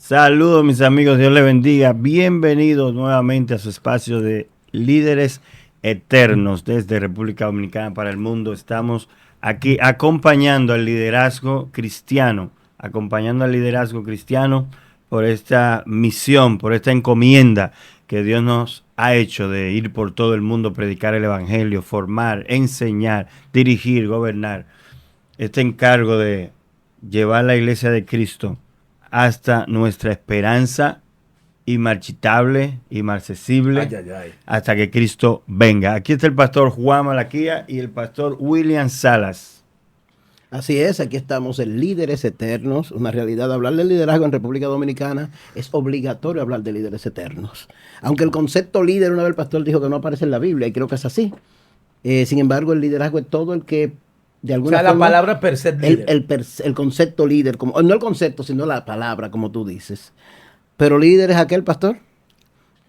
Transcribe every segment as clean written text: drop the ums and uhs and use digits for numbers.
Saludos mis amigos, Dios les bendiga. Bienvenidos nuevamente a su espacio de líderes eternos desde República Dominicana para el mundo. Estamos aquí acompañando al liderazgo cristiano, por esta misión, por esta encomienda que Dios nos ha hecho de ir por todo el mundo, predicar el evangelio, formar, enseñar, dirigir, gobernar. Este encargo de llevar la iglesia de Cristo hasta nuestra esperanza inmarchitable, inmarcesible, hasta que Cristo venga. Aquí está el pastor Juan Malaquía y el pastor William Salas. Así es, aquí estamos en Líderes Eternos, una realidad. Hablar de liderazgo en República Dominicana es obligatorio hablar de líderes eternos. Aunque el concepto líder, una vez el pastor dijo que no aparece en la Biblia, y creo que es así. Sin embargo, el liderazgo es todo el que de alguna forma, la palabra per se líder. El concepto líder, como, no el concepto, sino la palabra, como tú dices. Pero líder es aquel pastor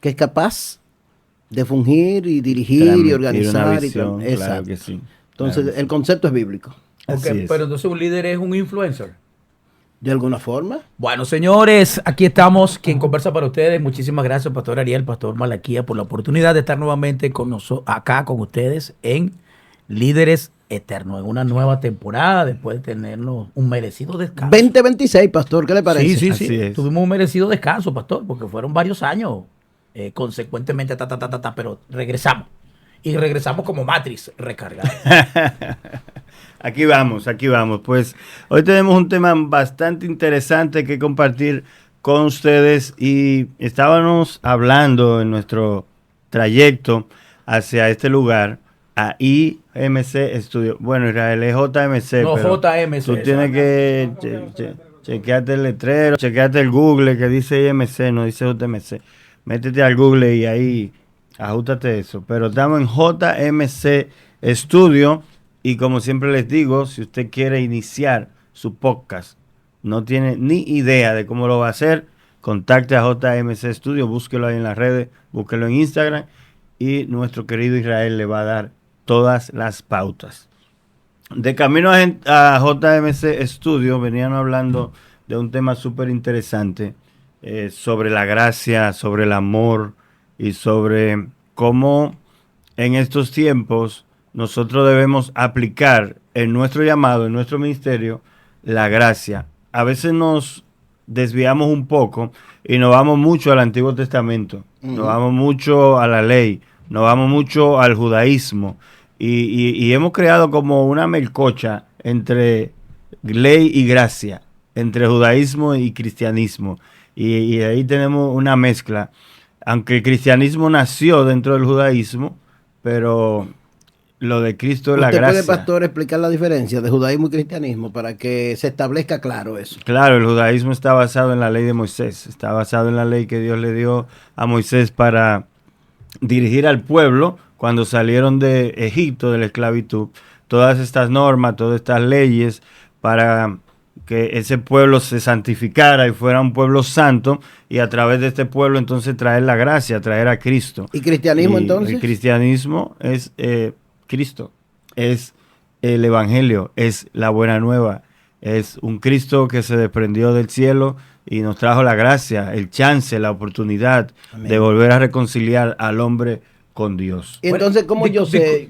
que es capaz de fungir y dirigir y organizar. Visión, exacto. Claro que sí. Entonces, claro que el concepto es bíblico. Okay, pero entonces un líder es un influencer. ¿De alguna forma? Bueno, señores, aquí estamos. Quien conversa para ustedes. Muchísimas gracias, Pastor Ariel, Pastor Malaquía, por la oportunidad de estar nuevamente con nosotros, acá con ustedes en Líderes Eternos, en una nueva temporada, después de tenernos un merecido descanso. 2026, Pastor, ¿qué le parece? Sí. Tuvimos un merecido descanso, Pastor, porque fueron varios años, consecuentemente, pero regresamos. Y regresamos como Matrix recargado. Aquí vamos. Pues hoy tenemos un tema bastante interesante que compartir con ustedes y estábamos hablando en nuestro trayecto hacia este lugar a IMC Studio. Bueno, Israel es JMC. No, pero JMC. Tú tienes que chequearte el letrero, chequearte el Google que dice IMC, no dice JMC. Métete al Google y ahí ajustate eso. Pero estamos en JMC Studio. Y como siempre les digo, si usted quiere iniciar su podcast, no tiene ni idea de cómo lo va a hacer, contacte a JMC Studio, búsquelo ahí en las redes, búsquelo en Instagram y nuestro querido Israel le va a dar todas las pautas. De camino a JMC Studio venían hablando de un tema súper interesante sobre la gracia, sobre el amor y sobre cómo en estos tiempos nosotros debemos aplicar en nuestro llamado, en nuestro ministerio, la gracia. A veces nos desviamos un poco y nos vamos mucho al Antiguo Testamento, nos vamos mucho a la ley, nos vamos mucho al judaísmo y hemos creado como una melcocha entre ley y gracia, entre judaísmo y cristianismo. Y ahí tenemos una mezcla. Aunque el cristianismo nació dentro del judaísmo, pero lo de Cristo es la gracia. ¿Usted puede, pastor, explicar la diferencia de judaísmo y cristianismo para que se establezca claro eso? Claro, el judaísmo está basado en la ley de Moisés, está basado en la ley que Dios le dio a Moisés para dirigir al pueblo cuando salieron de Egipto, de la esclavitud. Todas estas normas, todas estas leyes para que ese pueblo se santificara y fuera un pueblo santo, y a través de este pueblo entonces traer la gracia, traer a Cristo. ¿Y cristianismo entonces? El cristianismo es Cristo, es el evangelio, es la buena nueva, es un Cristo que se desprendió del cielo y nos trajo la gracia, el chance, la oportunidad Amén. De volver a reconciliar al hombre con Dios. Y entonces, ¿cómo yo sé,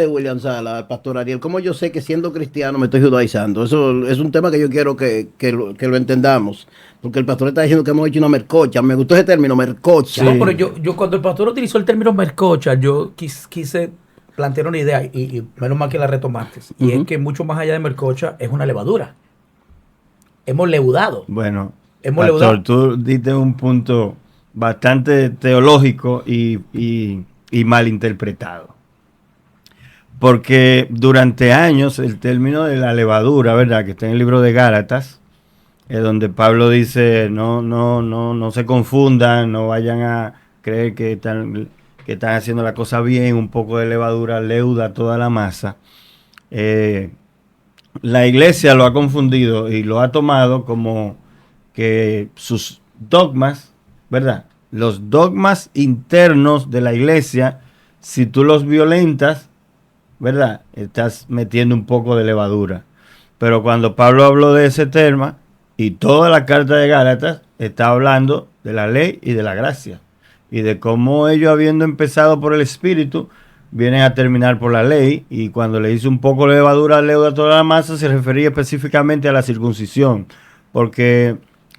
William Sala, Pastor Ariel, cómo yo sé que siendo cristiano me estoy judaizando? Eso es un tema que yo quiero que lo entendamos. Porque el pastor está diciendo que hemos hecho una mercocha. Me gustó ese término, mercocha. Sí. No, pero yo cuando el pastor utilizó el término mercocha, yo quise plantear una idea y menos mal que la retomaste. Y es que mucho más allá de mercocha es una levadura. Hemos leudado. Bueno, pastor, tú diste un punto bastante teológico y mal interpretado. Porque durante años el término de la levadura, ¿verdad? Que está en el libro de Gálatas, donde Pablo dice no se confundan, no vayan a creer que están haciendo la cosa bien, un poco de levadura leuda toda la masa. La iglesia lo ha confundido y lo ha tomado como que sus dogmas, ¿verdad? Los dogmas internos de la iglesia, si tú los violentas, ¿verdad? Estás metiendo un poco de levadura. Pero cuando Pablo habló de ese tema, y toda la carta de Gálatas, está hablando de la ley y de la gracia. Y de cómo ellos, habiendo empezado por el Espíritu, vienen a terminar por la ley. Y cuando le hizo un poco de levadura al leudo a toda la masa, se refería específicamente a la circuncisión. Porque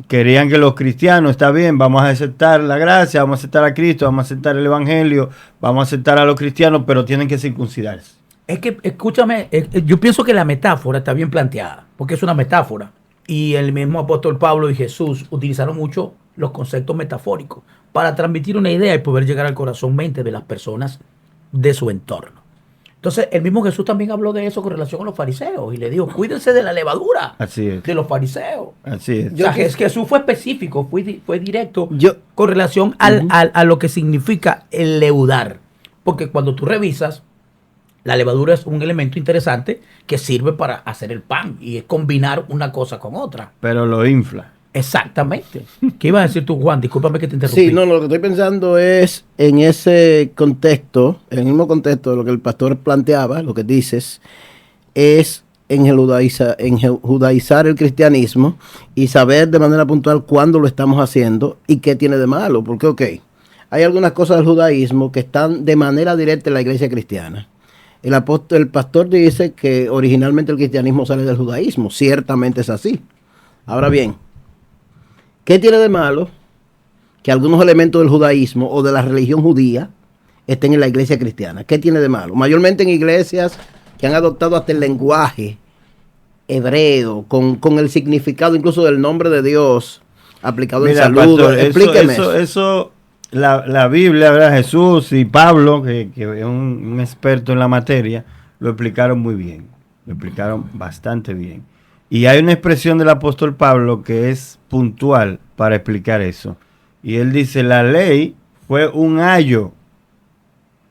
querían que los cristianos, está bien, vamos a aceptar la gracia, vamos a aceptar a Cristo, vamos a aceptar el Evangelio, vamos a aceptar a los cristianos, pero tienen que circuncidarse. Es que, escúchame, yo pienso que la metáfora está bien planteada, porque es una metáfora. Y el mismo apóstol Pablo y Jesús utilizaron mucho los conceptos metafóricos para transmitir una idea y poder llegar al corazón-mente de las personas de su entorno. Entonces, el mismo Jesús también habló de eso con relación a los fariseos y le dijo, cuídense de la levadura de los fariseos. Así es. O sea, que Jesús fue específico, fue directo con relación a lo que significa el leudar. Porque cuando tú revisas, la levadura es un elemento interesante que sirve para hacer el pan y es combinar una cosa con otra. Pero lo infla. Exactamente. ¿Qué ibas a decir tú, Juan? Discúlpame que te interrumpí. Sí, no, lo que estoy pensando es en ese contexto, en el mismo contexto de lo que el pastor planteaba, lo que dices, es en judaizar el cristianismo y saber de manera puntual cuándo lo estamos haciendo y qué tiene de malo. Porque, ok, hay algunas cosas del judaísmo que están de manera directa en la iglesia cristiana. El pastor dice que originalmente el cristianismo sale del judaísmo. Ciertamente es así. Ahora bien, ¿qué tiene de malo que algunos elementos del judaísmo o de la religión judía estén en la iglesia cristiana? ¿Qué tiene de malo? Mayormente en iglesias que han adoptado hasta el lenguaje hebreo, con el significado incluso del nombre de Dios aplicado en saludo. Pastor, explíqueme eso. La Biblia, ¿verdad? Jesús y Pablo, que es un experto en la materia, lo explicaron muy bien. Lo explicaron bastante bien. Y hay una expresión del apóstol Pablo que es puntual para explicar eso. Y él dice, la ley fue un ayo,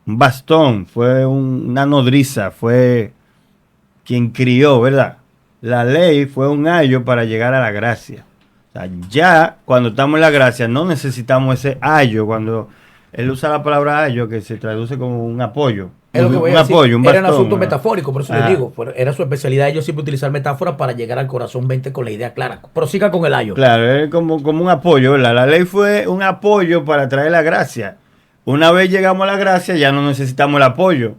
un bastón, fue una nodriza, fue quien crió, ¿verdad? La ley fue un ayo para llegar a la gracia. O sea, ya cuando estamos en la gracia no necesitamos ese ayo. Cuando él usa la palabra ayo, que se traduce como un apoyo. Es lo que voy un a decir. apoyo, un bastón. Era un asunto metafórico, por eso Ajá. le digo. Era su especialidad, ellos siempre utilizar metáforas para llegar al corazón 20 con la idea clara. Prosiga con el ayo. Claro, es como un apoyo, ¿verdad? La ley fue un apoyo para traer la gracia. Una vez llegamos a la gracia, ya no necesitamos el apoyo.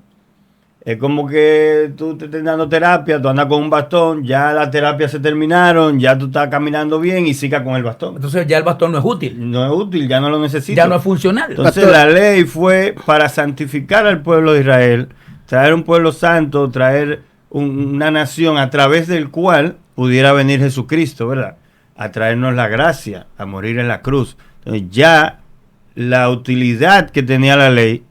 Es como que tú te estás dando terapia, tú andas con un bastón, ya las terapias se terminaron, ya tú estás caminando bien y sigas con el bastón. Entonces ya el bastón no es útil. No es útil, ya no lo necesito. Ya no es funcional. Entonces la ley fue para santificar al pueblo de Israel, traer un pueblo santo, traer una nación a través del cual pudiera venir Jesucristo, ¿verdad? A traernos la gracia, a morir en la cruz. Entonces ya la utilidad que tenía la ley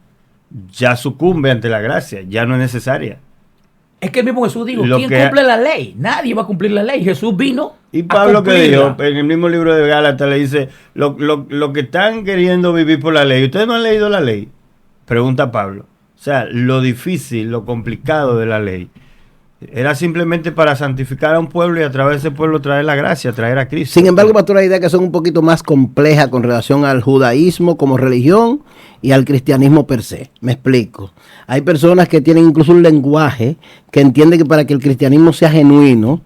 ya sucumbe ante la gracia, ya no es necesaria. Es que el mismo Jesús dijo, Lo ¿quién que- cumple la ley? Nadie va a cumplir la ley. Jesús vino Y a Pablo que cumplirla. dijo, en el mismo libro de Gálatas le dice, lo que están queriendo vivir por la ley, ¿ustedes no han leído la ley? Pregunta Pablo. O sea, lo difícil, lo complicado de la ley, era simplemente para santificar a un pueblo y a través de ese pueblo traer la gracia, traer a Cristo. Sin embargo, pastor, hay ideas que son un poquito más complejas con relación al judaísmo como religión y al cristianismo per se. Me explico. Hay personas que tienen incluso un lenguaje que entienden que para que el cristianismo sea genuino,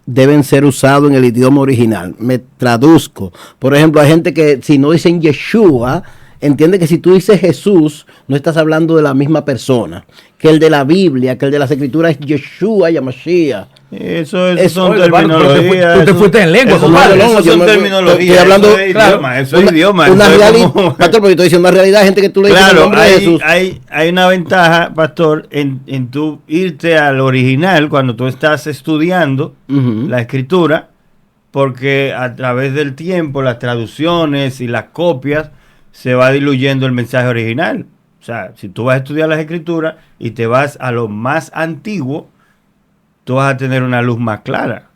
deben ser usados en el idioma original. Me traduzco. Por ejemplo, hay gente que si no dicen Yeshua, entiende que si tú dices Jesús, no estás hablando de la misma persona. Que el de la Biblia, que el de las Escrituras es Yeshua y Mashiach. Eso Eso, son oye, hermano, pero terminologías. tú te fuiste en lengua, eso compadre. son yo me- terminologías. estoy hablando- Eso es claro, idioma. Eso es idioma. Una eso es realidad, como- pastor, porque estoy diciendo una realidad, hay gente que tú le dices el Claro, nombre de Jesús. hay una ventaja, pastor, en tú irte al original cuando tú estás estudiando Ujú. la escritura, porque a través del tiempo, las traducciones y las copias, se va diluyendo el mensaje original. O sea, si tú vas a estudiar las escrituras y te vas a lo más antiguo, tú vas a tener una luz más clara.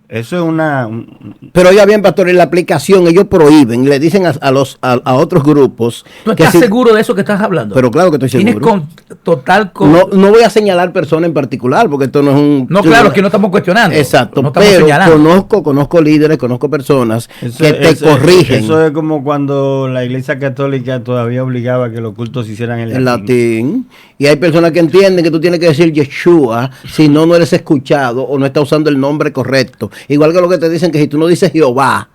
Eso es Pero oiga bien, pastor, en la aplicación ellos prohíben, le dicen a otros grupos. ¿Tú que estás si- seguro de eso que estás hablando? Pero claro que estoy Tienes seguro. total... No voy a señalar persona en particular, porque esto no es un... No, claro, aquí no estamos cuestionando. Exacto, No estamos pero señalando. conozco líderes, conozco personas Eso- que te eso- corrigen Eso es como cuando la Iglesia Católica todavía obligaba que los cultos se hicieran en en latín. latín. Y hay personas que entienden que tú tienes que decir Yeshua, si no, no eres escuchado o no estás usando el nombre correcto. Igual que lo que te dicen que si tú no dices Jehová,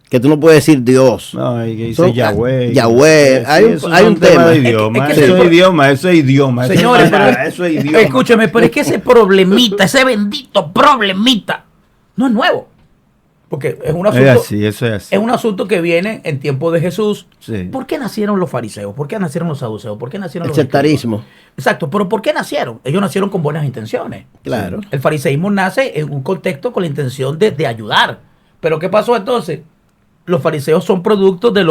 Que tú no puedes decir Dios. No, y que dice Son- Yahweh. Yahweh. Hay un tema. de idioma. Es que Eso se- es idioma, eso es idioma. eso Señores, es nada, pero- eso es idioma. escúcheme, pero es que ese problemita, ese bendito problemita, no es nuevo. Porque es un Es asunto, así, eso es así. es un asunto que viene en tiempo de Jesús. Sí. ¿Por qué nacieron los fariseos? ¿Por qué nacieron los saduceos? ¿Por qué nacieron El los sectarismo. escribas? Exacto, pero ¿por qué nacieron? Ellos nacieron con buenas intenciones. Claro. El fariseísmo nace en un contexto con la intención de ayudar. Pero ¿qué pasó entonces? Los fariseos son productos de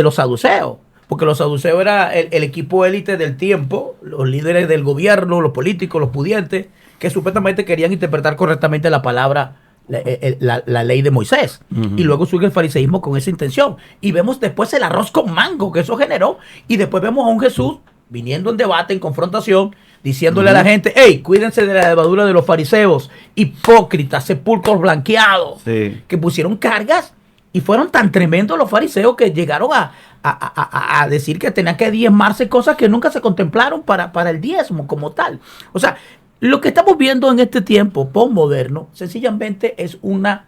los saduceos. Porque los saduceos era el equipo élite del tiempo, los líderes del gobierno, los políticos, los pudientes, que supuestamente querían interpretar correctamente la palabra, la ley de Moisés. Ujú. Y luego surge el fariseísmo con esa intención. Y vemos después el arroz con mango que eso generó. Y después vemos a un Jesús viniendo en debate, en confrontación, diciéndole a la gente: hey, cuídense de la levadura de los fariseos, hipócritas, sepulcros blanqueados, Sí. que pusieron cargas. Y fueron tan tremendos los fariseos que llegaron a decir que tenían que diezmarse cosas que nunca se contemplaron para el diezmo como tal. O sea, lo que estamos viendo en este tiempo postmoderno sencillamente es una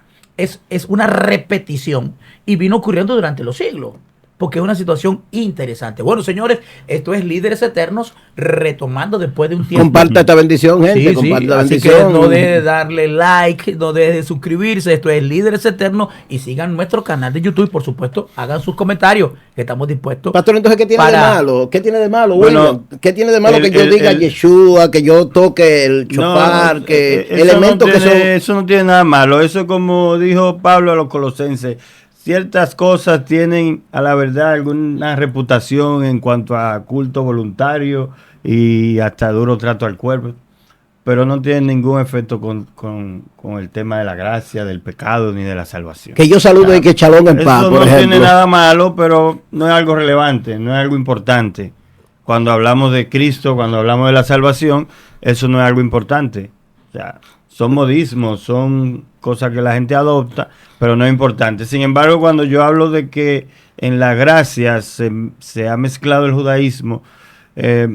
repetición y vino ocurriendo durante los siglos. Porque es una situación interesante. Bueno, señores, esto es Líderes Eternos, retomando después de un tiempo. Comparta esta bendición, gente. Sí, sí, Comparta la así que bendición. no deje de darle like, no deje de suscribirse. Esto es Líderes Eternos y sigan nuestro canal de YouTube. Por supuesto, hagan sus comentarios, que estamos dispuestos. Pastor, entonces, ¿qué tiene de para- malo? ¿Qué tiene de malo, Bueno, William? ¿Qué tiene de malo que yo el- diga el- Yeshua, que yo toque el chofar, que eso elementos no que tiene, son... eso no tiene nada malo. Eso, como dijo Pablo a los colosenses, ciertas cosas tienen a la verdad alguna reputación en cuanto a culto voluntario y hasta duro trato al cuerpo, pero no tienen ningún efecto con el tema de la gracia, del pecado ni de la salvación. Que yo saludo y que chalón en paz, Eso por no ejemplo. tiene nada malo, pero no es algo relevante, no es algo importante. Cuando hablamos de Cristo, cuando hablamos de la salvación, eso no es algo importante. O sea, son modismos, son cosas que la gente adopta, pero no es importante. Sin embargo, cuando yo hablo de que en la gracia se ha mezclado el judaísmo,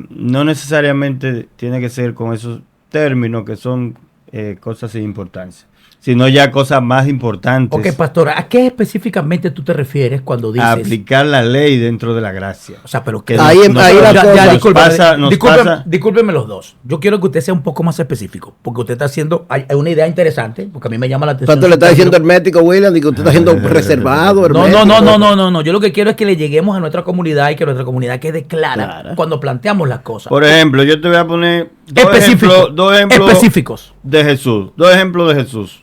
no necesariamente tiene que ser con esos términos que son cosas sin importancia, sino ya cosas más importantes. Ok, pastor, ¿a qué específicamente tú te refieres cuando dices? A aplicar la ley dentro de la gracia. O sea, pero Que que Ahí- ahí la cosa. Nos discúlpeme los dos. Yo quiero que usted sea un poco más específico, porque usted está haciendo, hay una idea interesante, porque a mí me llama la atención. Pastor, le está su diciendo término. hermético, William, y que usted está siendo reservado, No, hermético. no. Yo lo que quiero es que le lleguemos a nuestra comunidad y que nuestra comunidad quede clara Clara. cuando planteamos las cosas. Por ejemplo, yo te voy a poner Específico, dos ejemplos específicos. de Jesús. Dos ejemplos de Jesús.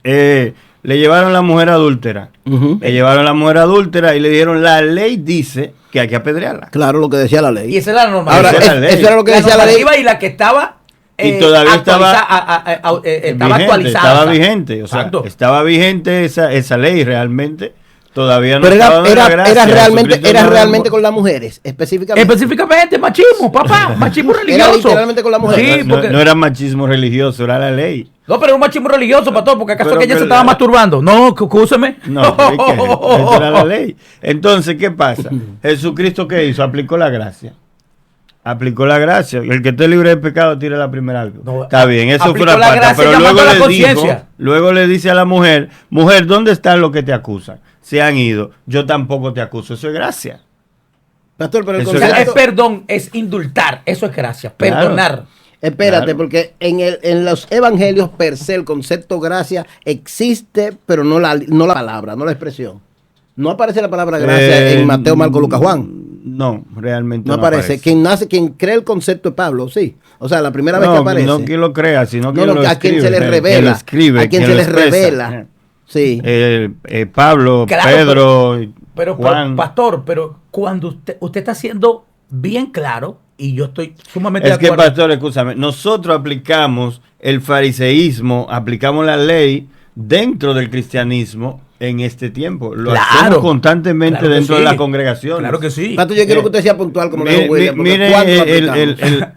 Le llevaron la mujer adúltera. Ujú. Le llevaron la mujer adúltera y le dijeron, la ley dice que hay que apedrearla. Claro, lo que decía la ley. Y esa era la normativa. Ahora, esa es la ley. eso era lo que decía la ley. normativa y la que estaba Y todavía estaba estaba Vigente, actualizada. estaba vigente. O sea, Exacto. estaba vigente esa ley realmente. Todavía no Pero estaba dando la gracia. era Jesucristo no realmente la- con las mujeres, específicamente. Específicamente machismo, papá, machismo religioso. literalmente con la mujer. Sí, No, porque, no era machismo religioso, era la ley. no, pero era un machismo religioso, pastor, porque acaso Pero que ella que se estaba la- masturbando. No, escúcheme. No, pero es que eso era la ley. Entonces, ¿qué pasa? Jesucristo, ¿qué hizo? Aplicó la gracia. Aplicó la gracia. El que esté libre de pecado tire la primera. No, Está bien, eso aplicó fue una la pata. gracia Pero llamando luego a la le dijo, conciencia. luego le dice a la mujer, mujer, ¿dónde están los que te acusan? Se han ido. Yo tampoco te acuso. Eso es gracia. Pastor, pero el Eso O sea, es concepto... perdón, es indultar. Eso es gracia. Claro. Perdonar. Espérate, Claro. porque en los evangelios per se el concepto gracia existe, pero no la palabra, no la expresión. No aparece la palabra gracia en Mateo, Marco, Lucas, Juan. No, realmente No aparece. Quien cree el concepto es Pablo, sí. O sea, la primera vez que aparece. No quien lo crea, sino No, quien no, lo a quien escribe. se le quien revela. lo escribe, A quien se lo le expresa. revela. Sí. Pablo, Claro, Pedro, Pero, Juan. pastor, pero cuando usted está siendo bien claro, y yo estoy sumamente Es de que, acuerdo. pastor, escúchame, nosotros aplicamos el fariseísmo, aplicamos la ley dentro del cristianismo en este tiempo. Lo Claro. hacemos constantemente Claro que dentro sí. de la congregación. Claro que sí. Pastor, yo quiero que usted sea puntual como lo Mire, dijo William. porque mire ¿cuándo lo aplicamos?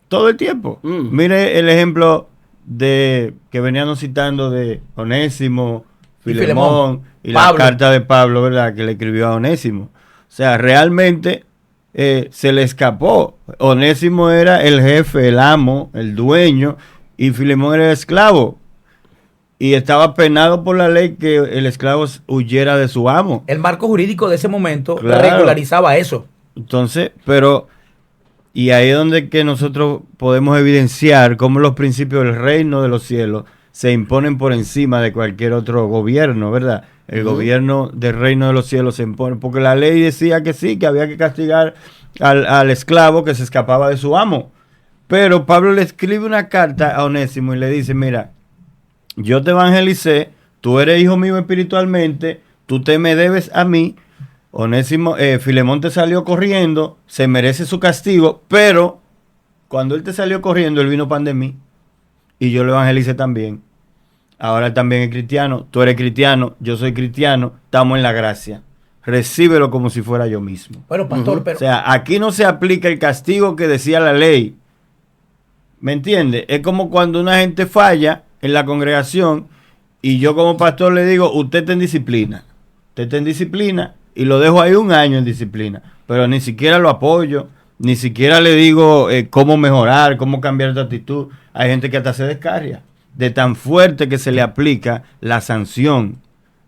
todo el tiempo. Mm. Mire el ejemplo de que veníamos citando de Onésimo, Y Filemón y Pablo. la carta de Pablo, ¿verdad? Que le escribió a Onésimo. O sea, realmente se le escapó. Onésimo era el jefe, el amo, el dueño, y Filemón era el esclavo. y estaba penado por la ley que el esclavo huyera de su amo. El marco jurídico de ese momento Claro. regularizaba eso. Entonces, y ahí es donde que nosotros podemos evidenciar cómo los principios del reino de los cielos se imponen por encima de cualquier otro gobierno, ¿verdad? El gobierno del reino de los cielos se impone, porque la ley decía que sí, que había que castigar al esclavo que se escapaba de su amo. Pero Pablo le escribe una carta a Onésimo y le dice, mira, yo te evangelicé, tú eres hijo mío espiritualmente, tú te me debes a mí. Onésimo, Filemón te salió corriendo, se merece su castigo, pero cuando él te salió corriendo, él vino pan de mí y yo lo evangelicé también. Ahora él también es cristiano, tú eres cristiano, yo soy cristiano, estamos en la gracia. Recíbelo como si fuera yo mismo. Bueno, pastor, pero O sea, aquí no se aplica el castigo que decía la ley. ¿Me entiendes? Es como cuando una gente falla en la congregación y yo como pastor le digo, usted está en disciplina. Usted está en disciplina y lo dejo ahí un año en disciplina. Pero ni siquiera lo apoyo, ni siquiera le digo cómo mejorar, cómo cambiar de actitud. Hay gente que hasta se descarria de tan fuerte que se le aplica la sanción.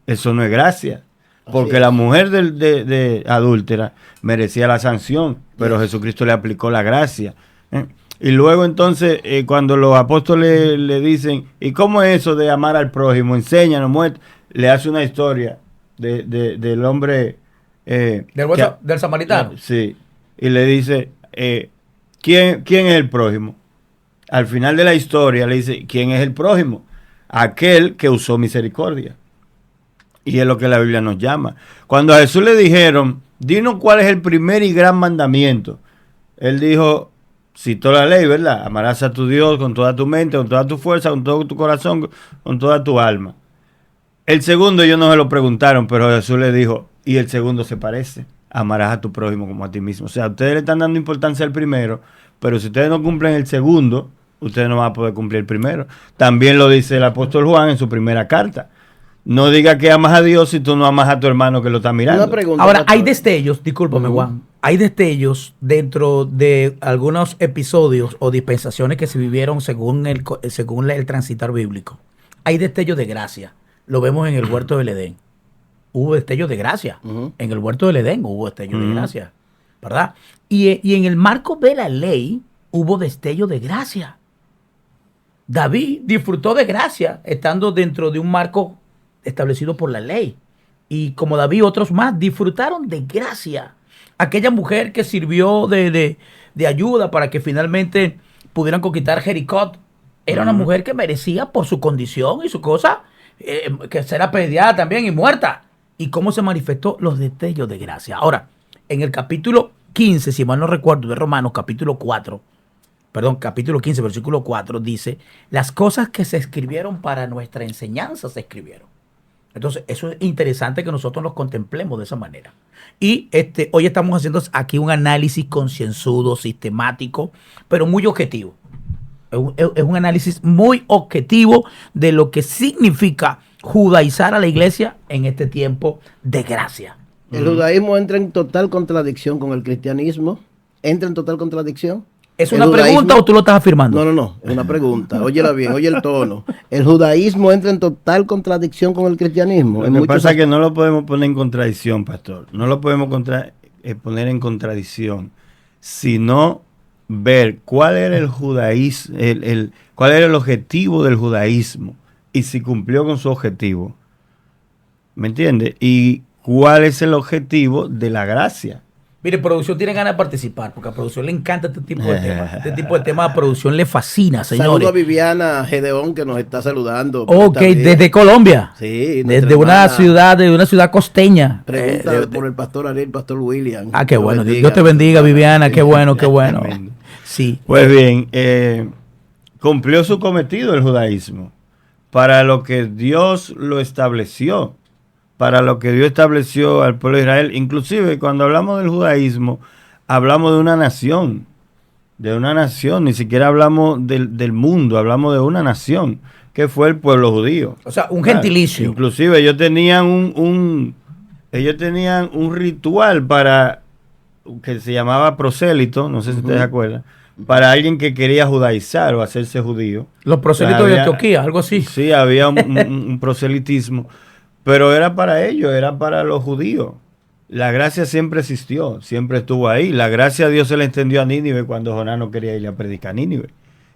Eso no es gracia. Porque la mujer de adúltera merecía la sanción, pero Jesucristo le aplicó la gracia. Y luego entonces, cuando los apóstoles le dicen, ¿y cómo es eso de amar al prójimo? Enséñanos, muestra. Le hace una historia del hombre... del samaritano. Sí. Y le dice, ¿quién es el prójimo? Al final de la historia le dice, ¿quién es el prójimo? Aquel que usó misericordia. Y es lo que la Biblia nos llama. Cuando a Jesús le dijeron, dinos cuál es el primer y gran mandamiento. Él dijo, citó la ley, ¿verdad? Amarás a tu Dios con toda tu mente, con toda tu fuerza, con todo tu corazón, con toda tu alma. El segundo ellos no se lo preguntaron, pero Jesús le dijo, y el segundo se parece. Amarás a tu prójimo como a ti mismo. O sea, ustedes le están dando importancia al primero, pero si ustedes no cumplen el segundo, ustedes no van a poder cumplir el primero. También lo dice el apóstol Juan en su primera carta. No diga que amas a Dios si tú no amas a tu hermano que lo está mirando. Una pregunta, Ahora, pastor. hay destellos, discúlpame, Juan, hay destellos dentro de algunos episodios o dispensaciones que se vivieron según el transitar bíblico. Hay destellos de gracia. Lo vemos en el huerto del Edén. Hubo destellos de gracia. En el huerto del Edén hubo destellos de gracia, ¿verdad? Y en el marco de la ley hubo destellos de gracia. David disfrutó de gracia estando dentro de un marco establecido por la ley. Y como David, otros más disfrutaron de gracia. Aquella mujer que sirvió de ayuda para que finalmente pudieran conquistar Jericó, era una mujer que merecía por su condición y su cosa, que ser apedreada también y muerta. ¿Y cómo se manifestó? Los destellos de gracia. Ahora, en el capítulo 15, si mal no recuerdo, de Romanos, capítulo 15, versículo 4, dice, las cosas que se escribieron para nuestra enseñanza se escribieron. Entonces, eso es interesante que nosotros nos contemplemos de esa manera. Y hoy estamos haciendo aquí un análisis concienzudo, sistemático, pero muy objetivo. Es un análisis muy objetivo de lo que significa judaizar a la iglesia en este tiempo de gracia. ¿El judaísmo entra en total contradicción con el cristianismo? ¿Entra en total contradicción? ¿Es una pregunta o tú lo estás afirmando? No, es una pregunta. Óyela bien, oye el tono. ¿El judaísmo entra en total contradicción con el cristianismo? Lo que pasa es que no lo podemos poner en contradicción, pastor. No lo podemos poner en contradicción, sino ver cuál era el judaísmo, cuál era el objetivo del judaísmo y si cumplió con su objetivo. ¿Me entiendes? Y cuál es el objetivo de la gracia. Mire, producción tiene ganas de participar, porque a producción le encanta este tipo de temas. Este tipo de temas a producción le fascina, señores. Saludo a Viviana Gedeón, que nos está saludando. Ok, desde Colombia. Sí, desde una ciudad costeña. Pregunta por el pastor Ariel, pastor William. Ah, qué bueno. Dios te bendiga, Viviana. Qué bueno, qué bueno. Sí. Pues bien, cumplió su cometido el judaísmo para lo que Dios lo estableció. Para lo que Dios estableció al pueblo de Israel. Inclusive cuando hablamos del judaísmo, hablamos de una nación, ni siquiera hablamos del mundo, hablamos de una nación, que fue el pueblo judío. O sea, un gentilicio. Inclusive ellos tenían un ritual para que se llamaba prosélito, no sé si ustedes se acuerdan, para alguien que quería judaizar o hacerse judío. Los proselitos de Había- Antioquía, algo así. Sí, había un proselitismo, pero era para ellos, era para los judíos. La gracia siempre existió, siempre estuvo ahí. La gracia a Dios se le extendió a Nínive cuando Jonás no quería ir a predicar a Nínive.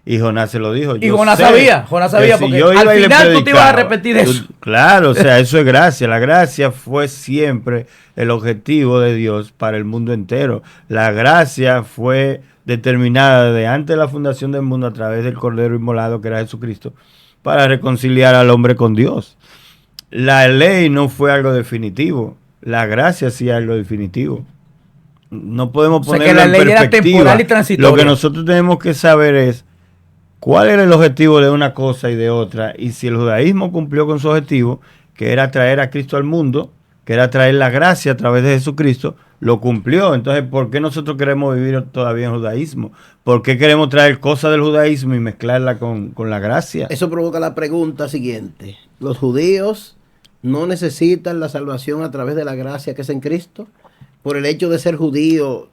Y Jonás se lo dijo. Y yo Jonás sé sabía, que si porque yo iba al y le final tú te ibas a predicaba, repetir eso. Claro, o sea, eso es gracia. La gracia fue siempre el objetivo de Dios para el mundo entero. La gracia fue determinada de antes de la fundación del mundo a través del Cordero Inmolado que era Jesucristo para reconciliar al hombre con Dios. La ley no fue algo definitivo. La gracia sí es algo definitivo. No podemos O sea, ponerlo que la en ley era perspectiva. temporal y transitoria. Lo que nosotros tenemos que saber es cuál era el objetivo de una cosa y de otra. Y si el judaísmo cumplió con su objetivo, que era traer a Cristo al mundo, que era traer la gracia a través de Jesucristo, lo cumplió. Entonces, ¿por qué nosotros queremos vivir todavía en judaísmo? ¿Por qué queremos traer cosas del judaísmo y mezclarla con la gracia? Eso provoca la pregunta siguiente. ¿Los judíos no necesitan la salvación a través de la gracia que es en Cristo? Por el hecho de ser judío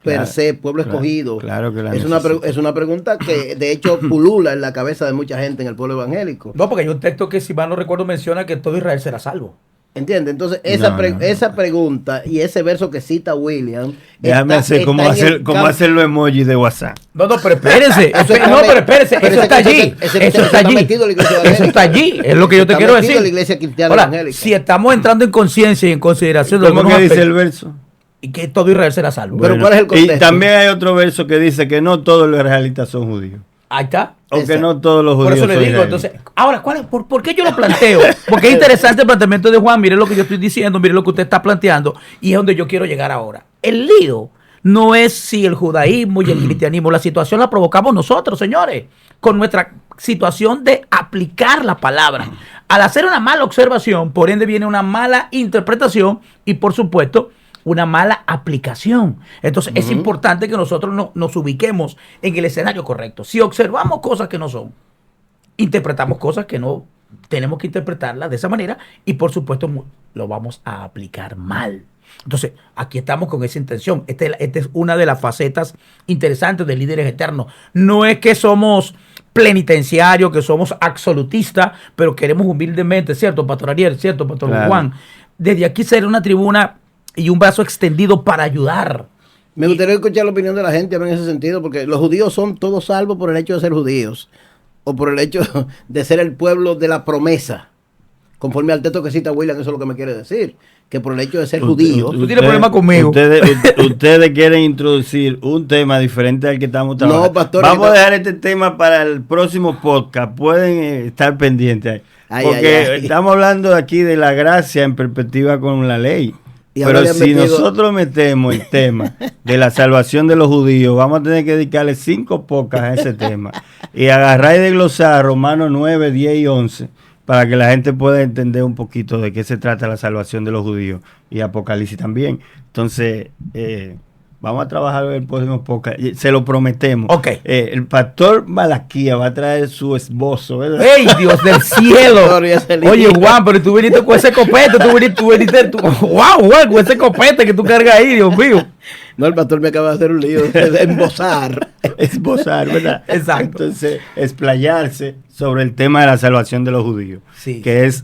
per Claro, se, pueblo claro, escogido. claro que la es necesitan. una pregunta que de hecho pulula en la cabeza de mucha gente en el pueblo evangélico. No, porque hay un texto que, si mal no recuerdo, menciona que todo Israel será salvo. ¿Entiendes? Entonces, No. esa pregunta y ese verso que cita William. Déjame hacer como hacer los emojis de WhatsApp. No, pero espérese. Eso está no, me- pero espérese. pero Eso ese está allí. concepto- ese Eso concepto está está allí. metido en la iglesia Eso evangélica. está allí. Es lo que yo te Está quiero metido decir. en la iglesia cristiana Ahora, evangélica. si estamos entrando en conciencia y en consideración de ¿Cómo algunos que dice el aspectos, verso? y que todo Israel será salvo. Pero ¿cuál es el Y contexto? también hay otro verso que dice que no todos los israelitas son judíos. Ahí está. O que Exacto. no todos los Por judíos eso le son digo, israelitas. entonces, ahora, ¿por qué yo lo planteo? Porque es interesante el planteamiento de Juan, mire lo que yo estoy diciendo, mire lo que usted está planteando, y es donde yo quiero llegar ahora. El lío no es si el judaísmo y el cristianismo, la situación la provocamos nosotros, señores, con nuestra situación de aplicar la palabra. Al hacer una mala observación, por ende viene una mala interpretación y, por supuesto, una mala aplicación. Entonces es importante que nosotros nos ubiquemos en el escenario correcto. Si observamos cosas que no son, interpretamos cosas que no tenemos que interpretarlas de esa manera y por supuesto lo vamos a aplicar mal. Entonces, aquí estamos con esa intención. Esta es una de las facetas interesantes de Líderes Eternos. No es que somos plenitenciarios, que somos absolutistas, pero queremos humildemente, ¿cierto, Pastor Ariel? ¿Cierto, Pastor Claro. Juan? Desde aquí ser una tribuna y un brazo extendido para ayudar. Me gustaría escuchar la opinión de la gente en ese sentido, porque los judíos son todos salvos por el hecho de ser judíos, o por el hecho de ser el pueblo de la promesa. Conforme al texto que cita William, eso es lo que me quiere decir, que por el hecho de ser judíos. Tú tienes problema conmigo. Ustedes quieren introducir un tema diferente al que estamos trabajando. No, pastor, Vamos no. a dejar este tema para el próximo podcast. Pueden estar pendientes. Ay, Porque ay, ay. estamos hablando aquí de la gracia en perspectiva con la ley. Y ahora Pero le han si metido- nosotros metemos el tema de la salvación de los judíos, vamos a tener que dedicarle 5 podcasts a ese tema. Y agarrar y desglosar Romanos 9, 10 y 11 para que la gente pueda entender un poquito de qué se trata la salvación de los judíos. Y Apocalipsis también. Entonces, vamos a trabajar el próximo podcast. Se lo prometemos. Ok. El pastor Malaquía va a traer su esbozo, ¿verdad? ¡Ey, Dios del cielo! Gloria sea el Oye, Hijo. Juan, pero tú viniste con ese copete, ¡wow, Juan, con ese copete que tú cargas ahí, Dios mío! No, el pastor me acaba de hacer un lío de embosar. Esbozar, ¿verdad? Exacto. Entonces, explayarse sobre el tema de la salvación de los judíos, Sí. que es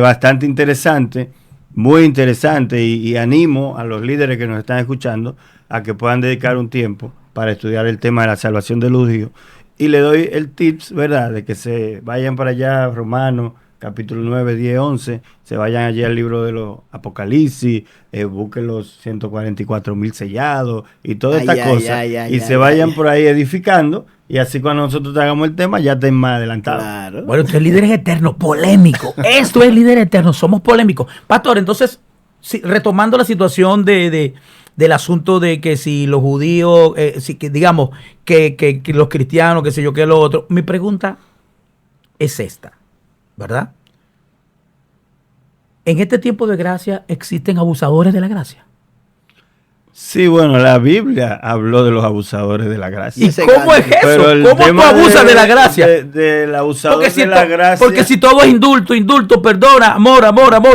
bastante interesante, muy interesante, y animo a los líderes que nos están escuchando a que puedan dedicar un tiempo para estudiar el tema de la salvación de los judíos. Y le doy el tips, ¿verdad?, de que se vayan para allá, Romanos, capítulo 9, 10, 11, se vayan allí al libro de los Apocalipsis, busquen los 144,000 sellados y todas estas Ay, cosas, ay, ay, y ay, se ay, vayan ay. por ahí edificando, y así cuando nosotros hagamos el tema ya estén más adelantados. Claro. Bueno, esto es Líderes Eternos, polémico. Esto es Líderes Eternos, somos polémicos. Pastor, entonces, retomando la situación del asunto de que si los judíos, digamos, que los cristianos, qué sé yo, que lo otro, mi pregunta es esta, ¿verdad? En este tiempo de gracia existen abusadores de la gracia. Sí, bueno, la Biblia habló de los abusadores de la gracia. ¿Y Ese cómo es gancho. eso? el ¿Cómo tú tema abusas de la gracia? Del abusador Porque si, de la gracia. porque si todo es indulto, perdona, amor,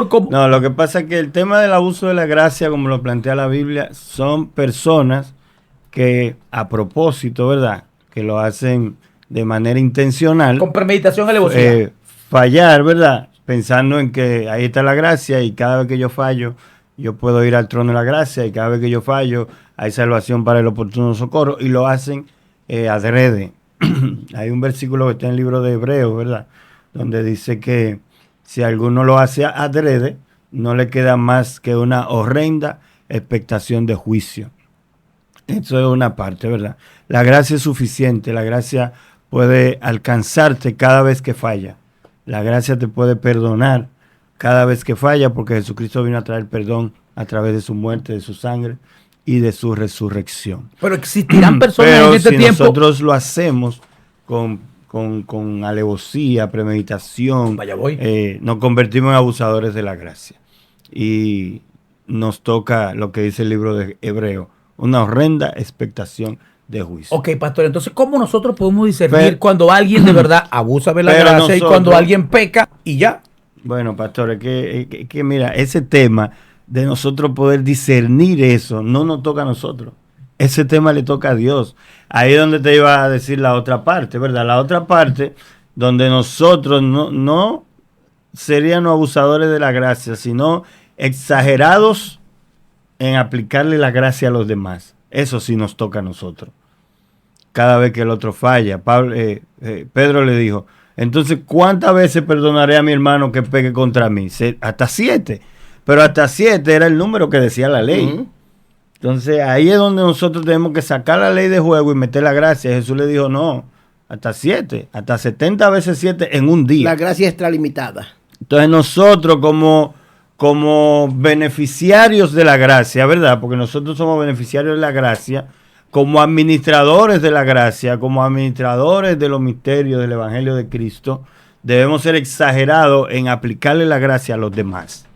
¿cómo? No, lo que pasa es que el tema del abuso de la gracia, como lo plantea la Biblia, son personas que a propósito, ¿verdad? Que lo hacen de manera intencional. Con premeditación y alevosía. Fallar, ¿verdad? Pensando en que ahí está la gracia y cada vez que yo fallo, yo puedo ir al trono de la gracia y cada vez que yo fallo, hay salvación para el oportuno socorro y lo hacen adrede. Hay un versículo que está en el libro de Hebreos, ¿verdad? Donde dice que si alguno lo hace adrede, no le queda más que una horrenda expectación de juicio. Eso es una parte, ¿verdad? La gracia es suficiente, la gracia puede alcanzarte cada vez que falla. La gracia te puede perdonar cada vez que falla, porque Jesucristo vino a traer perdón a través de su muerte, de su sangre y de su resurrección. Pero existirán personas Pero en este si tiempo. nosotros lo hacemos con alevosía, premeditación, Vaya voy. nos convertimos en abusadores de la gracia. Y nos toca lo que dice el libro de Hebreo, una horrenda expectación de juicio. Ok, pastor, entonces, ¿cómo nosotros podemos discernir cuando alguien de verdad abusa de la pero gracia y cuando nosotros- alguien peca y ya? Bueno, pastor, es que mira, ese tema de nosotros poder discernir eso no nos toca a nosotros. Ese tema le toca a Dios. Ahí es donde te iba a decir la otra parte, ¿verdad? La otra parte donde nosotros no seríamos abusadores de la gracia, sino exagerados en aplicarle la gracia a los demás. Eso sí nos toca a nosotros. Cada vez que el otro falla, Pedro le dijo, entonces, ¿cuántas veces perdonaré a mi hermano que peque contra mí? Hasta 7. Pero hasta 7 era el número que decía la ley. Ujú. Entonces, ahí es donde nosotros tenemos que sacar la ley de juego y meter la gracia. Jesús le dijo, no, hasta 7, hasta 70 veces 7 en un día. La gracia extralimitada. Entonces, nosotros como beneficiarios de la gracia, ¿verdad? Porque nosotros somos beneficiarios de la gracia, como administradores de la gracia, como administradores de los misterios del Evangelio de Cristo, debemos ser exagerados en aplicarle la gracia a los demás.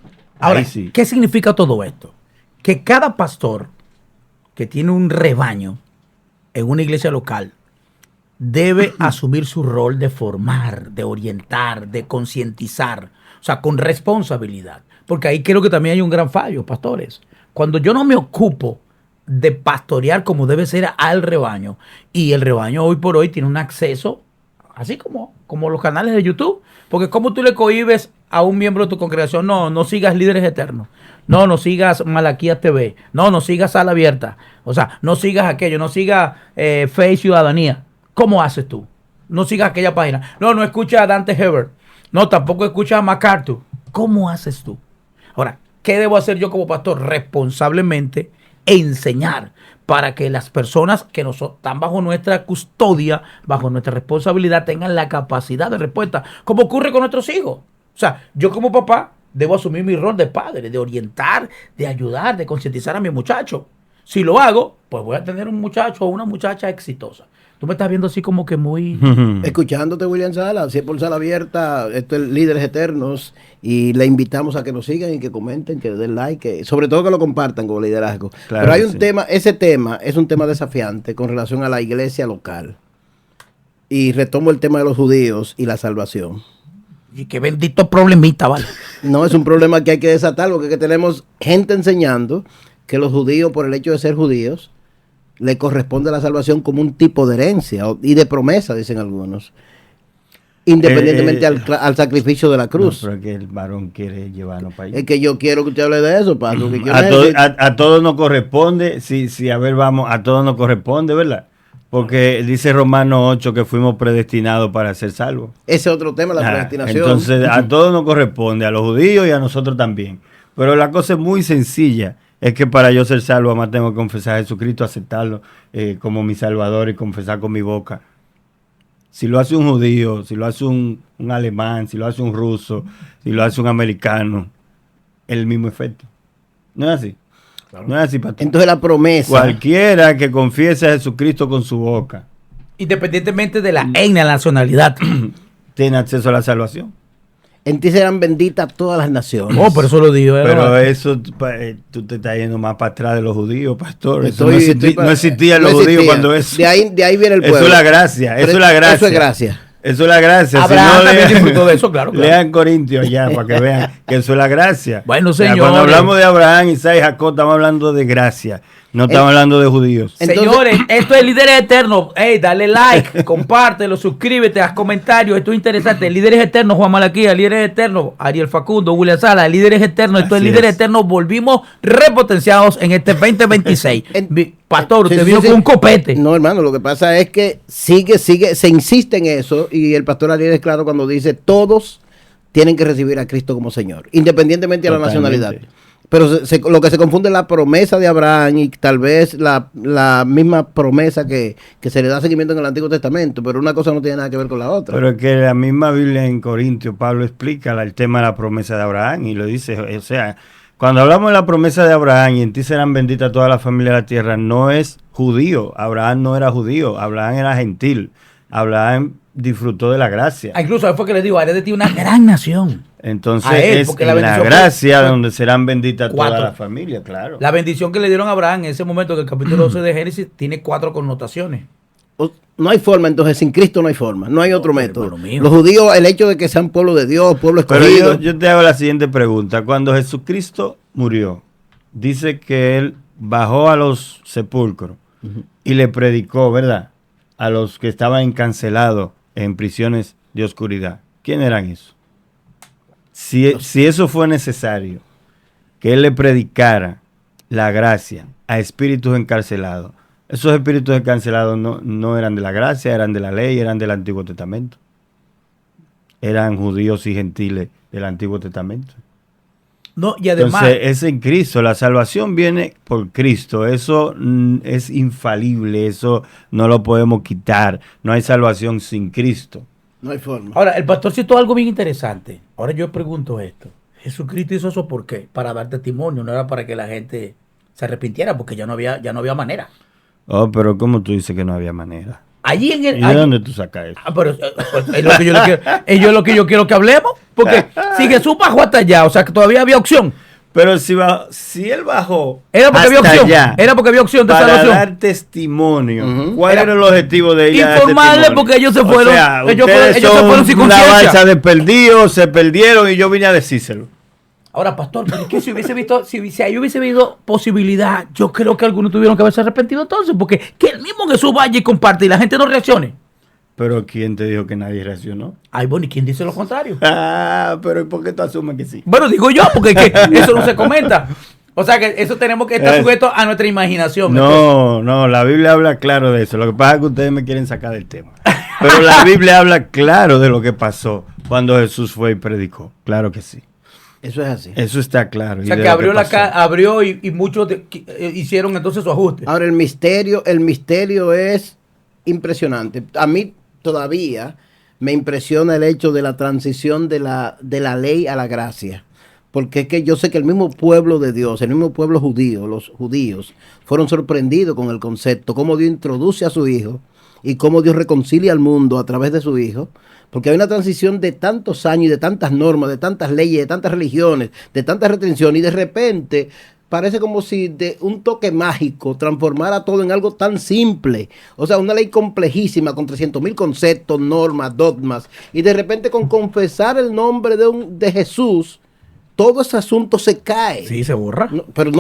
Ahora, Ahí sí. ¿qué significa todo esto? Que cada pastor que tiene un rebaño en una iglesia local debe asumir su rol de formar, de orientar, de concientizar, o sea, con responsabilidad. Porque ahí creo que también hay un gran fallo, pastores. Cuando yo no me ocupo de pastorear como debe ser al rebaño, y el rebaño hoy por hoy tiene un acceso, así como los canales de YouTube, porque como tú le cohibes a un miembro de tu congregación, no sigas Líderes Eternos, no sigas Malaquías TV, no sigas Sala Abierta, o sea, no sigas aquello, no sigas Fe y Ciudadanía. ¿Cómo haces tú? No sigas aquella página, no escucha a Dante Hebert, no, tampoco escucha a MacArthur. ¿Cómo haces tú? Ahora, ¿qué debo hacer yo como pastor? Responsablemente enseñar para que las personas que están bajo nuestra custodia, bajo nuestra responsabilidad, tengan la capacidad de respuesta, como ocurre con nuestros hijos. O sea, yo como papá debo asumir mi rol de padre, de orientar, de ayudar, de concientizar a mi muchacho. Si lo hago, pues voy a tener un muchacho o una muchacha exitosa. Tú me estás viendo así como que muy... Escuchándote, William Sala, si es por Sala Abierta, esto es Líderes Eternos, y le invitamos a que nos sigan y que comenten, que den like, sobre todo que lo compartan como liderazgo. Claro Pero hay que un sí. tema, ese tema es un tema desafiante con relación a la iglesia local. Y retomo el tema de los judíos y la salvación. Y qué bendito problemita, ¿vale? No es un problema que hay que desatar, porque es que tenemos gente enseñando que los judíos, por el hecho de ser judíos, le corresponde la salvación como un tipo de herencia y de promesa, dicen algunos, independientemente al sacrificio de la cruz. No, pero es que el varón quiere llevarnos para allá. Es que yo quiero que usted hable de eso, Paso. Que quiero A todos nos corresponde, sí, a ver, vamos, a todos nos corresponde, ¿verdad? Porque dice Romanos 8 que fuimos predestinados para ser salvos. ese otro tema, la predestinación. Entonces, a todos nos corresponde, a los judíos y a nosotros también. Pero la cosa es muy sencilla. Es que para yo ser salvo, además tengo que confesar a Jesucristo, aceptarlo como mi Salvador y confesar con mi boca. Si lo hace un judío, si lo hace un alemán, si lo hace un ruso, si lo hace un americano, es el mismo efecto. No es así. Claro. No es así, pastor. Entonces la promesa. Cualquiera que confiese a Jesucristo con su boca Independientemente de la etnia, la nacionalidad. tiene acceso a la salvación. En ti serán benditas todas las naciones. Oh, por eso lo digo. Pero eso, tú te estás yendo más para atrás de los judíos, pastor. Eso Estoy no existía en los no judíos existía. cuando eso. De ahí viene el pueblo. Eso es la gracia, eso es la gracia. Eso es gracia. Eso es la gracia. Abraham también disfrutó de eso, claro. Lean Corintios ya para que vean que eso es la gracia. Bueno, O sea, señores. cuando hablamos de Abraham, Isaac y Jacob, estamos hablando de gracia. No estamos hablando de judíos. Entonces- Señores, esto es Líderes Eternos. Ey, dale like, compártelo, suscríbete, haz comentarios. Esto es interesante. Líderes Eternos, Juan Malaquía, Líderes Eternos, Ariel Facundo, William Sala, Líderes Eternos. Esto es Así Líderes es. Eternos. Volvimos repotenciados en este 2026. Pastor, usted Sí, vino sí, con sí. un copete. No, hermano, lo que pasa es que se insiste en eso y el pastor Ariel es claro cuando dice todos tienen que recibir a Cristo como Señor, independientemente de la Totalmente. nacionalidad. Pero lo que se confunde es la promesa de Abraham y tal vez la misma promesa que se le da seguimiento en el Antiguo Testamento, pero una cosa no tiene nada que ver con la otra. Pero es que la misma Biblia en Corintios, Pablo explica el tema de la promesa de Abraham y lo dice, o sea, cuando hablamos de la promesa de Abraham y en ti serán benditas todas las familias de la tierra, no es judío, Abraham no era judío, Abraham era gentil, Abraham disfrutó de la gracia. Incluso él fue que le dijo, haré de ti una gran nación. Entonces a él, es porque en la la bendición gracia fue donde serán benditas todas 4. las familias, claro. La bendición que le dieron a Abraham en ese momento, que el capítulo 12 de Génesis tiene 4 connotaciones. No hay forma, entonces sin Cristo no hay forma, no hay otro método. hermano mío. Los judíos, el hecho de que sean pueblo de Dios, pueblo Pero escogido. yo te hago la siguiente pregunta. Cuando Jesucristo murió, dice que él bajó a los sepulcros y le predicó, ¿verdad? A los que estaban encarcelados en prisiones de oscuridad. ¿Quién eran esos? Si eso fue necesario, que él le predicara la gracia a espíritus encarcelados, esos espíritus encarcelados no eran de la gracia, eran de la ley, eran del Antiguo Testamento. Eran judíos y gentiles del Antiguo Testamento. No, y además, Entonces es en Cristo, la salvación viene por Cristo, eso es infalible, eso no lo podemos quitar, no hay salvación sin Cristo. No hay forma. ahora, el pastor citó algo bien interesante. Ahora yo pregunto esto. Jesucristo hizo eso ¿por qué? Para dar testimonio, no era para que la gente se arrepintiera, porque ya no había manera. Oh, pero ¿cómo tú dices que no había manera? Allí en ¿Y el... de allí- dónde tú sacas eso? Pero es lo que yo le quiero, es lo que yo quiero que hablemos, porque si Jesús bajó hasta allá, o sea que todavía había opción. Pero si él bajó Era porque había hasta opción. allá Era porque había opción de para salvación. dar testimonio, Ujú. ¿cuál era el objetivo de ella? Informarle, porque ellos se fueron- ellos ustedes se fueron sin son una conciencia. balsa de perdidos, se perdieron y yo vine a decírselo. Ahora, pastor, pero es que si ahí hubiese habido posibilidad, yo creo que algunos tuvieron que haberse arrepentido entonces, porque que el mismo Jesús vaya y comparte y la gente no reaccione. Pero ¿quién te dijo que nadie reaccionó? Ay, bueno, ¿y quién dice lo contrario? Ah, pero ¿y por qué tú asumes que sí? Bueno, digo yo, porque es que eso no se comenta. O sea que eso tenemos que estar sujetos a nuestra imaginación. No, la Biblia habla claro de eso. Lo que pasa es que ustedes me quieren sacar del tema. Pero la Biblia habla claro de lo que pasó cuando Jesús fue y predicó. Claro que sí. Eso es así. Eso está claro. O sea que abrió y muchos hicieron entonces su ajuste. Ahora el misterio es impresionante. A mí todavía me impresiona el hecho de la transición de la ley a la gracia. Porque es que yo sé que el mismo pueblo de Dios, el mismo pueblo judío, los judíos, fueron sorprendidos con el concepto, cómo Dios introduce a su hijo y cómo Dios reconcilia al mundo a través de su hijo. Porque hay una transición de tantos años y de tantas normas, de tantas leyes, de tantas religiones, de tantas restricciones, y de repente parece como si de un toque mágico transformara todo en algo tan simple. O sea, una ley complejísima con 300,000 conceptos, normas, dogmas, y de repente con confesar el nombre de Jesús, todo ese asunto se cae. Sí, se borra. Pero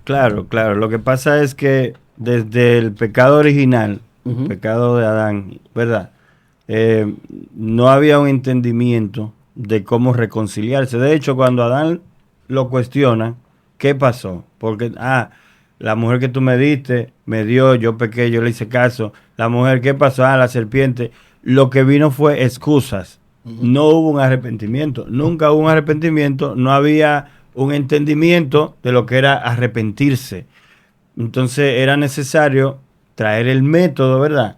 Claro. Lo que pasa es que desde el pecado original, Ujú. el pecado de Adán, ¿verdad? No había un entendimiento de cómo reconciliarse. De hecho, cuando Adán lo cuestiona, ¿qué pasó? Porque, la mujer que tú me diste, me dio, yo pequé, yo le hice caso. La mujer, ¿qué pasó? La serpiente. Lo que vino fue excusas. No hubo un arrepentimiento. Nunca hubo un arrepentimiento. No había un entendimiento de lo que era arrepentirse. Entonces era necesario traer el método, ¿verdad?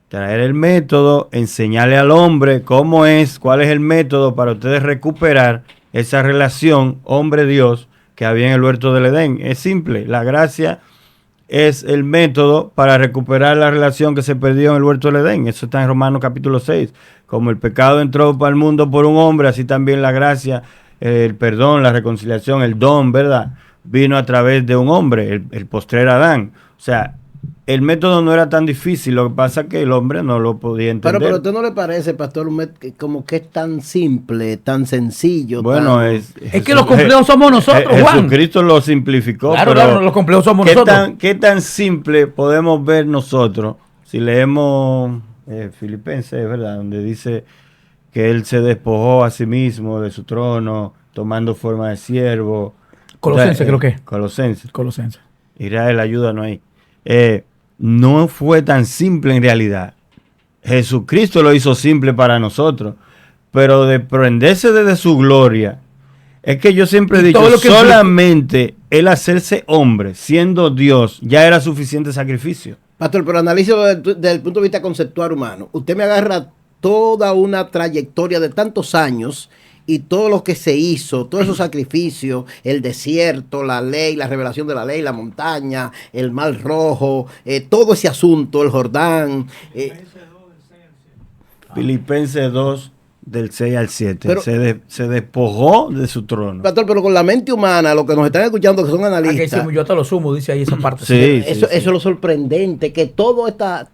Traer el método, enseñarle al hombre cómo es, cuál es el método para ustedes recuperar esa relación hombre-Dios que había en el huerto del Edén. Es simple, la gracia es el método para recuperar la relación que se perdió en el huerto del Edén. Eso está en Romanos capítulo 6. Como el pecado entró para el mundo por un hombre, así también la gracia, el perdón, la reconciliación, el don, ¿verdad? Vino a través de un hombre, el postrer Adán. O sea, el método no era tan difícil, lo que pasa es que el hombre no lo podía entender. Pero ¿a usted no le parece, pastor, como que es tan simple, tan sencillo? Bueno, tan... es que los complejos somos nosotros, Juan. Jesucristo lo simplificó. Claro, pero claro, los complejos somos nosotros. ¿Qué tan simple podemos ver nosotros si leemos Filipenses, ¿verdad? Donde dice que él se despojó a sí mismo de su trono, tomando forma de siervo. Colosenses, creo que. Colosenses. Israel, ayúdanos ahí. No fue tan simple en realidad. Jesucristo lo hizo simple para nosotros, pero desprenderse de su gloria, es que yo siempre he dicho, solamente el hacerse hombre, siendo Dios, ya era suficiente sacrificio. Pastor, pero analizo desde el punto de vista conceptual humano. Usted me agarra toda una trayectoria de tantos años y todo lo que se hizo, todos esos sacrificios, el desierto, la ley, la revelación de la ley, la montaña, el mar rojo, todo ese asunto, el Jordán. Filipenses 2, del 6 al 7. Pero, se despojó de su trono. Pastor, pero con la mente humana, los que nos están escuchando, que son analistas. Yo hasta lo sumo, dice ahí esa parte. Eso es lo sorprendente, que toda esta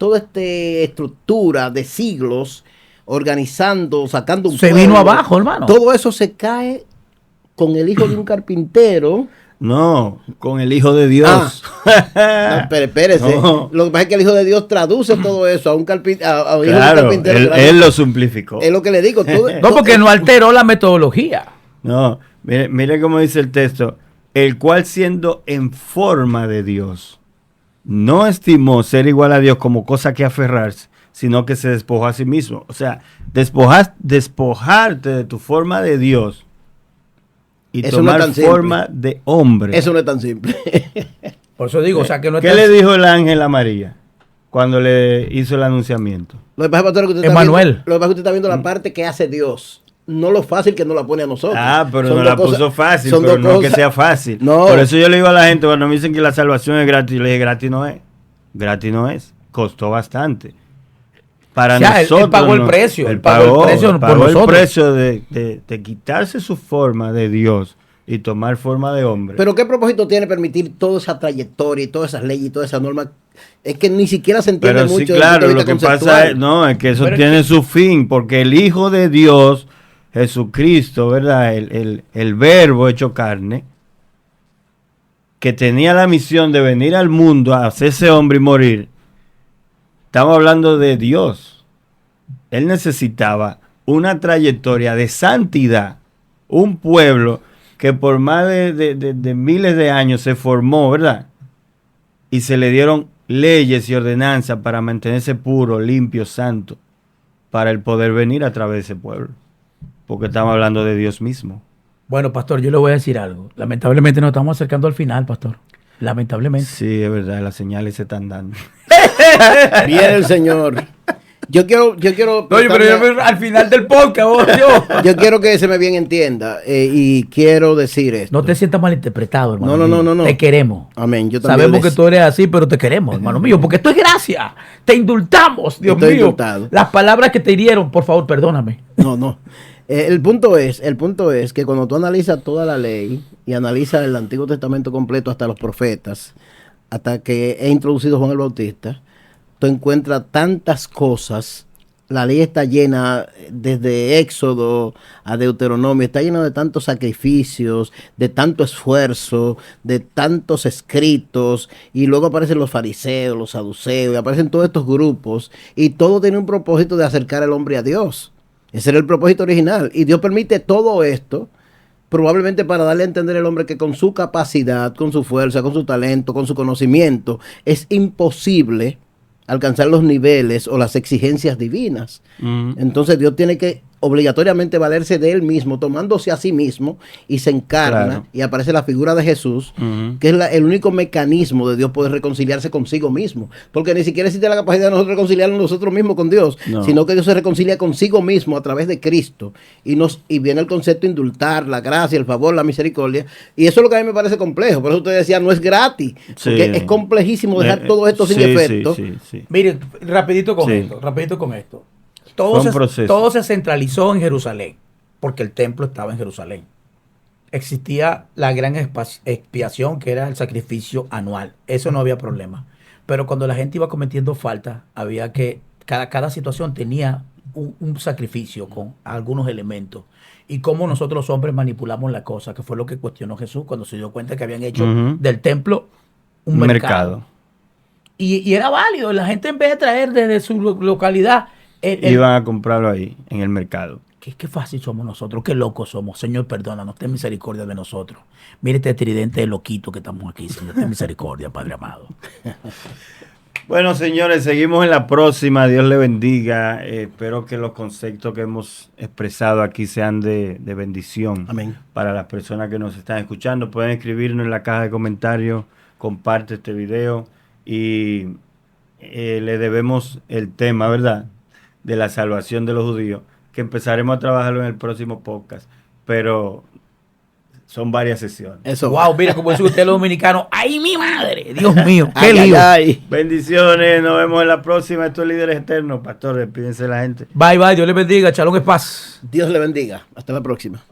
estructura de siglos organizando, sacando un se pueblo, vino abajo, hermano. Todo eso se cae con el hijo de un carpintero. No, con el Hijo de Dios. No, pero espérese. No. Lo que pasa es que el Hijo de Dios traduce todo eso a un carpintero. Hijo de un carpintero. Él lo simplificó. Es lo que le digo. No, porque no alteró la metodología. No, mire cómo dice el texto. El cual, siendo en forma de Dios, no estimó ser igual a Dios como cosa que aferrarse, sino que se despojó a sí mismo. O sea, despojarte de tu forma de Dios y eso tomar no forma de hombre. Eso no es tan simple. Por eso digo, o sea, que no es ¿Qué le dijo el ángel a María cuando le hizo el anunciamiento? Lo que pasa es que usted está viendo la parte que hace Dios. No lo fácil que no la pone a nosotros. Ah, pero no la puso fácil, pero no que sea fácil. No. Por eso yo le digo a la gente, cuando me dicen que la salvación es gratis, yo le dije, gratis no es. Gratis no es. Costó bastante. Para nosotros. Él pagó el precio. Él pagó el precio de quitarse su forma de Dios y tomar forma de hombre. Pero ¿qué propósito tiene permitir toda esa trayectoria y todas esas leyes y todas esas normas? Es que ni siquiera se entiende pero mucho. Sí, claro, lo que pasa es que eso tiene su fin, porque el Hijo de Dios, Jesucristo, ¿verdad? El Verbo hecho carne, que tenía la misión de venir al mundo a hacerse hombre y morir. Estamos hablando de Dios. Él necesitaba una trayectoria de santidad, un pueblo que por más de miles de años se formó, ¿verdad? Y se le dieron leyes y ordenanzas para mantenerse puro, limpio, santo, para el poder venir a través de ese pueblo. Porque estamos hablando de Dios mismo. Bueno, pastor, yo le voy a decir algo. Lamentablemente nos estamos acercando al final, pastor. Lamentablemente. Sí, es verdad, las señales se están dando. Viene el Señor. Yo quiero. Oye, pero yo al final del podcast, yo quiero que se me bien entienda y quiero decir esto. No te sientas malinterpretado, hermano. No. Te queremos. Amén. Yo también sabemos que tú eres así, pero te queremos, hermano mío, porque esto es gracia. Te indultamos, Dios mío. Indultado. Las palabras que te hirieron, por favor, perdóname. No. El punto es que cuando tú analizas toda la ley y analizas el Antiguo Testamento completo hasta los profetas, hasta que he introducido Juan el Bautista, tú encuentras tantas cosas. La ley está llena, desde Éxodo a Deuteronomio, está llena de tantos sacrificios, de tanto esfuerzo, de tantos escritos, y luego aparecen los fariseos, los saduceos, y aparecen todos estos grupos, y todo tiene un propósito de acercar al hombre a Dios. Ese era el propósito original, y Dios permite todo esto, probablemente para darle a entender al hombre que con su capacidad, con su fuerza, con su talento, con su conocimiento, es imposible alcanzar los niveles o las exigencias divinas. Entonces Dios tiene que obligatoriamente valerse de él mismo, tomándose a sí mismo, y se encarna, claro, y aparece la figura de Jesús, que es el único mecanismo de Dios poder reconciliarse consigo mismo, porque ni siquiera existe la capacidad de nosotros reconciliarnos nosotros mismos con Dios, sino que Dios se reconcilia consigo mismo a través de Cristo, y viene el concepto de indultar, la gracia, el favor, la misericordia, y eso es lo que a mí me parece complejo. Por eso usted decía, no es gratis, porque es complejísimo dejar todo esto sin efecto. Sí. Miren, rapidito con esto. Todo se centralizó en Jerusalén, porque el templo estaba en Jerusalén. Existía la gran expiación, que era el sacrificio anual. Eso no había problema. Pero cuando la gente iba cometiendo falta, había que, cada situación tenía un sacrificio con algunos elementos. Y cómo nosotros los hombres manipulamos la cosa, que fue lo que cuestionó Jesús cuando se dio cuenta que habían hecho Ujú. del templo un mercado. Y era válido. La gente, en vez de traer desde su localidad, Iban a comprarlo ahí, en el mercado. qué fácil somos nosotros, qué locos somos. Señor, perdónanos, ten misericordia de nosotros. Mire este tridente de loquito que estamos aquí, Señor, ten misericordia, Padre amado. Bueno, señores, seguimos en la próxima. Dios le bendiga. Espero que los conceptos que hemos expresado aquí sean de bendición. Amén. Para las personas que nos están escuchando. Pueden escribirnos en la caja de comentarios. Comparte este video. Y le debemos el tema, ¿verdad? De la salvación de los judíos. Que empezaremos a trabajarlo en el próximo podcast. Pero son varias sesiones. Eso. Wow, mira cómo dice usted los dominicanos. ¡Ay, mi madre! Dios mío, qué Ay, ay, lío. ay. Bendiciones. Nos vemos en la próxima. Estos líderes eternos. Pastor, despídense de la gente. Bye, bye. Dios les bendiga. Shalom es paz. Dios le bendiga. Hasta la próxima.